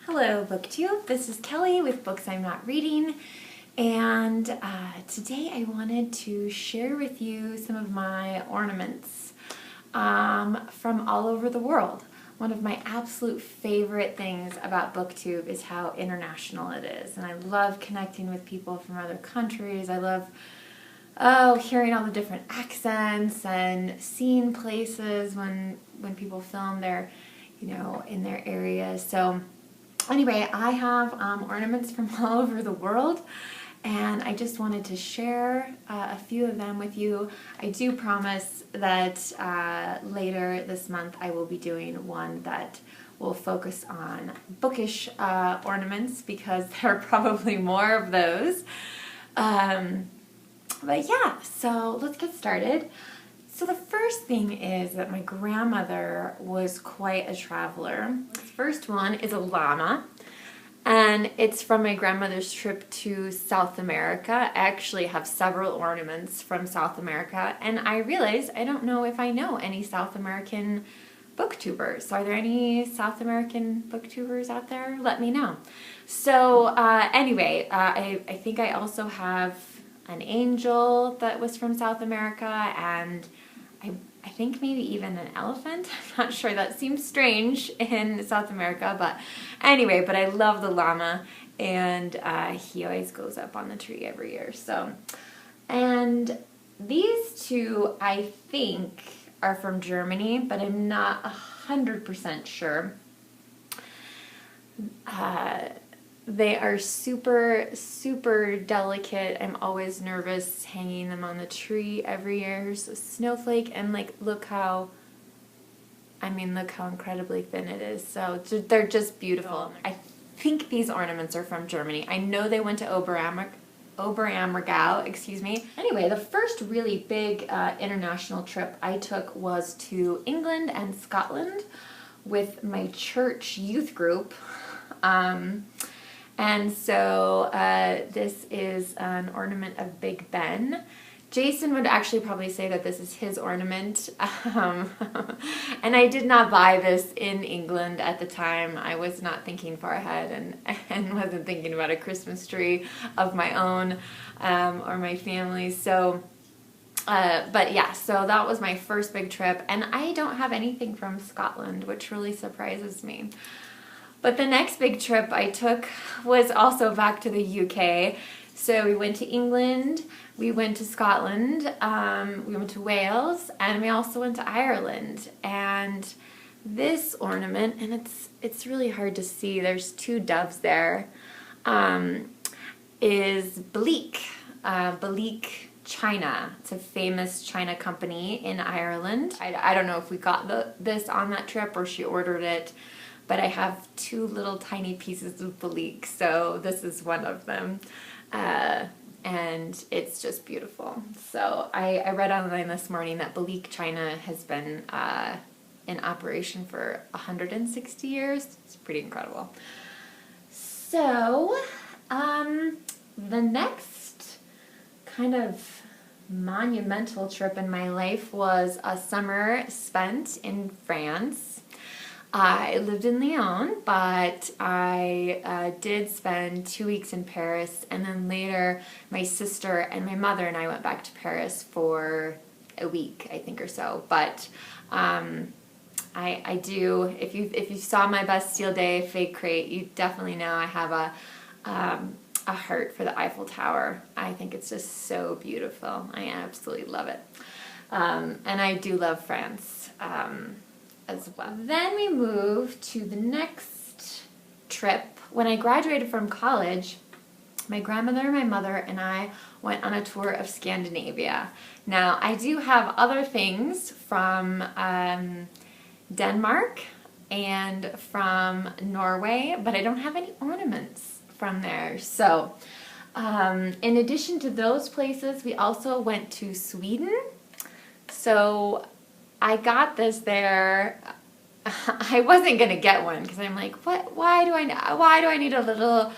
Hello BookTube, this is Kelly with Books I'm Not Reading, and today I wanted to share with you some of my ornaments from all over the world. One of my absolute favorite things about BookTube is how international it is, and I love connecting with people from other countries. I love hearing all the different accents and seeing places when people film their, in their areas. So anyway, I have ornaments from all over the world, and I just wanted to share a few of them with you. I do promise that later this month I will be doing one that will focus on bookish ornaments, because there are probably more of those. But yeah, so let's get started. So the first thing is that my grandmother was quite a traveler. The first one is a llama, and it's from my grandmother's trip to South America. I actually have several ornaments from South America, and I realized I don't know if I know any South American booktubers. So are there any South American booktubers out there? Let me know. So anyway, I think I also have an angel that was from South America, and I think maybe even an elephant. I'm not sure. That seems strange in South America, but anyway, but I love the llama, and he always goes up on the tree every year. So, and these two I think are from Germany, but I'm not 100% sure. They are super, super delicate. I'm always nervous hanging them on the tree every year. So snowflake, and look how incredibly thin it is. So they're just beautiful. I think these ornaments are from Germany. I know they went to Oberammergau, excuse me. Anyway, the first really big international trip I took was to England and Scotland with my church youth group. And so this is an ornament of Big Ben. Jason would actually probably say that this is his ornament. And I did not buy this in England at the time. I was not thinking far ahead and wasn't thinking about a Christmas tree of my own or my family's. So, but yeah, so that was my first big trip. And I don't have anything from Scotland, which really surprises me. But the next big trip I took was also back to the UK. So we went to England, we went to Scotland, we went to Wales, and we also went to Ireland. And this ornament, and it's really hard to see, there's two doves there, is Bleak. Bleak China. It's a famous China company in Ireland. I don't know if we got this on that trip or she ordered it, but I have two little tiny pieces of Bleak, so this is one of them. And it's just beautiful. So I read online this morning that Bleak China has been in operation for 160 years. It's pretty incredible. So the next kind of monumental trip in my life was a summer spent in France. I lived in Lyon, but I did spend 2 weeks in Paris, and then later my sister and my mother and I went back to Paris for a week, I think, or so. But I do, if you saw my Bastille Day fake crate, you definitely know I have a heart for the Eiffel Tower. I think it's just so beautiful. I absolutely love it. And I do love France as well. Then we moved to the next trip. When I graduated from college, my grandmother, my mother, and I went on a tour of Scandinavia. Now, I do have other things from Denmark and from Norway, but I don't have any ornaments from there. So, in addition to those places, we also went to Sweden. So I got this there. I wasn't gonna get one because I'm like, what? Why do I need a little?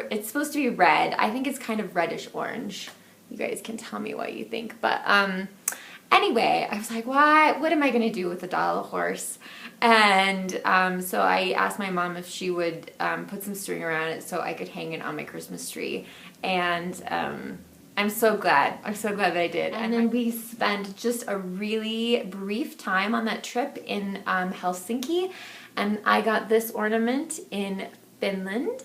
It's supposed to be red. I think it's kind of reddish orange. You guys can tell me what you think. But Anyway, I was like, what am I going to do with a doll horse? And so I asked my mom if she would put some string around it so I could hang it on my Christmas tree. And I'm so glad. I'm so glad that I did. And then we spent just a really brief time on that trip in Helsinki. And I got this ornament in Finland.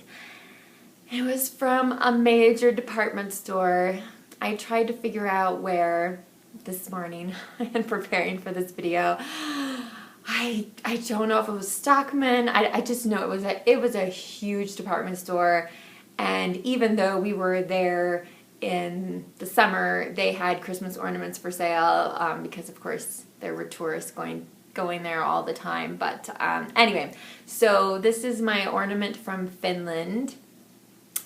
It was from a major department store. I tried to figure out where this morning and preparing for this video. I don't know if it was Stockman. I just know it was a huge department store, and even though we were there in the summer, they had Christmas ornaments for sale because of course there were tourists going there all the time. But anyway, so this is my ornament from Finland,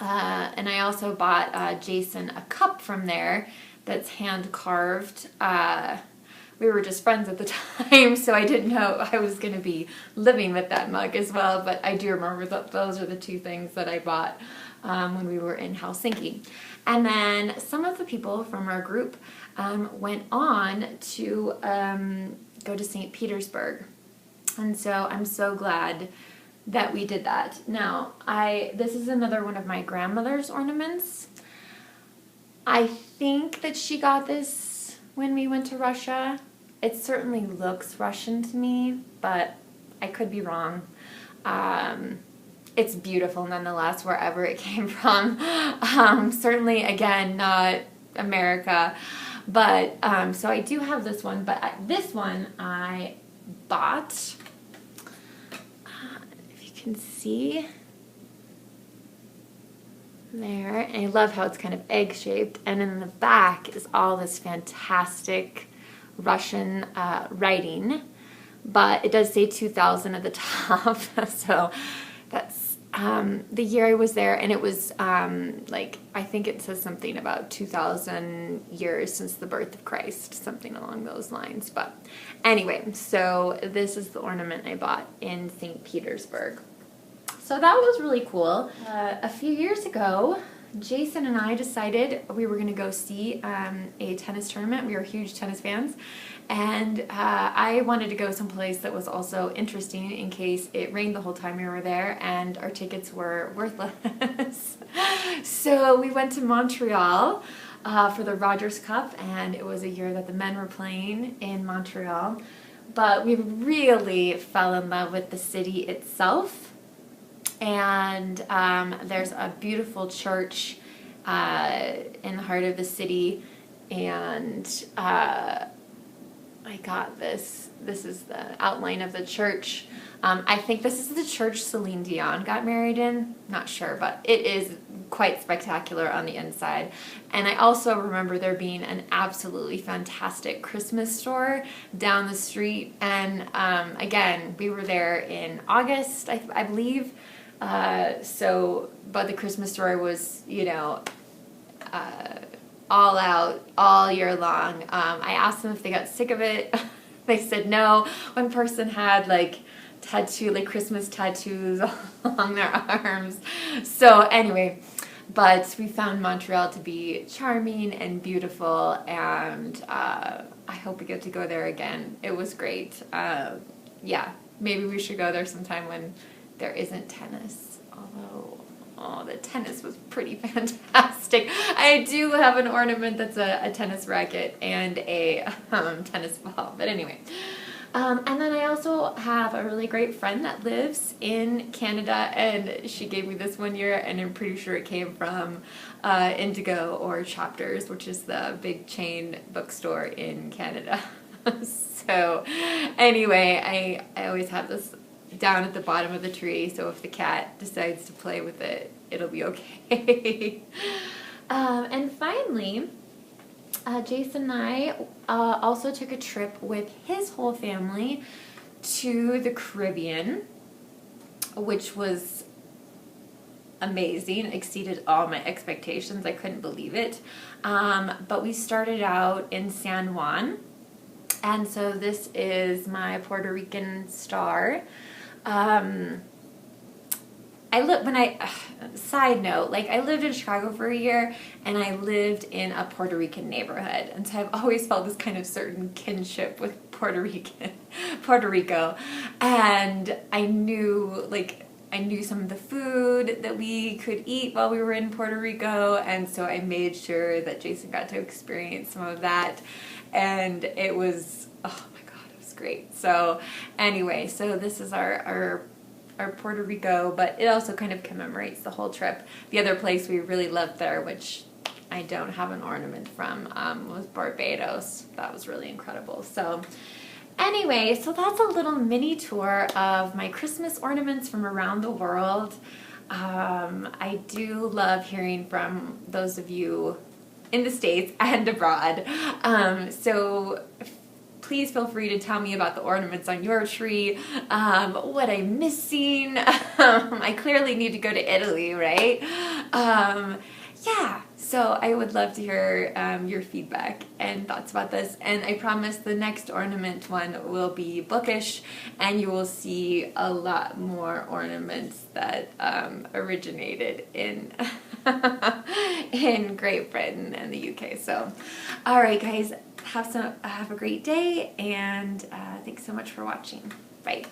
and I also bought Jason a cup from there that's hand carved. We were just friends at the time, so I didn't know I was going to be living with that mug as well, but I do remember that those are the two things that I bought when we were in Helsinki. And then some of the people from our group went on to go to St. Petersburg, and so I'm so glad that we did that. Now, this is another one of my grandmother's ornaments. I think that she got this when we went to Russia. It certainly looks Russian to me, but I could be wrong. It's beautiful nonetheless, wherever it came from. Certainly, again, not America. But, so I do have this one, but this one I bought. If you can see there, and I love how it's kind of egg-shaped, and in the back is all this fantastic Russian writing, but it does say 2000 at the top, so that's the year I was there, and it was like, I think it says something about 2,000 years since the birth of Christ, something along those lines. But anyway, so this is the ornament I bought in St. Petersburg. So that was really cool. A few years ago, Jason and I decided we were going to go see a tennis tournament. We were huge tennis fans, and I wanted to go someplace that was also interesting in case it rained the whole time we were there and our tickets were worthless. So we went to Montreal for the Rogers Cup, and it was a year that the men were playing in Montreal. But we really fell in love with the city itself. And there's a beautiful church in the heart of the city, and I got this. This is the outline of the church. I think this is the church Celine Dion got married in. Not sure, but it is quite spectacular on the inside. And I also remember there being an absolutely fantastic Christmas store down the street. And again, we were there in August, I believe. But the Christmas store was, you know, all out all year long. I asked them if they got sick of it. They said no. One person had like Christmas tattoos along their arms. So anyway, but we found Montreal to be charming and beautiful, and I hope we get to go there again. It was great. Yeah, maybe we should go there sometime when there isn't tennis, although, the tennis was pretty fantastic. I do have an ornament that's a tennis racket and a tennis ball, but anyway. And then I also have a really great friend that lives in Canada, and she gave me this one year, and I'm pretty sure it came from Indigo or Chapters, which is the big chain bookstore in Canada. So anyway, I always have this down at the bottom of the tree, so if the cat decides to play with it, it'll be okay. And finally, Jason and I also took a trip with his whole family to the Caribbean, which was amazing, exceeded all my expectations. I couldn't believe it. But we started out in San Juan, and so this is my Puerto Rican star. I side note, like I lived in Chicago for a year and I lived in a Puerto Rican neighborhood. And so I've always felt this kind of certain kinship with Puerto Rico. And I knew some of the food that we could eat while we were in Puerto Rico. And so I made sure that Jason got to experience some of that. And it was, oh my God, it was great. So anyway, so this is our Puerto Rico, but it also kind of commemorates the whole trip. The other place we really loved there, which I don't have an ornament from, was Barbados. That was really incredible. So anyway, so that's a little mini tour of my Christmas ornaments from around the world. I do love hearing from those of you in the States and abroad. So please feel free to tell me about the ornaments on your tree, what I'm missing. I clearly need to go to Italy, right? Yeah, so I would love to hear your feedback and thoughts about this. And I promise the next ornament one will be bookish, and you will see a lot more ornaments that originated in in Great Britain and the UK. So, all right, guys, have a great day, and thanks so much for watching. Bye.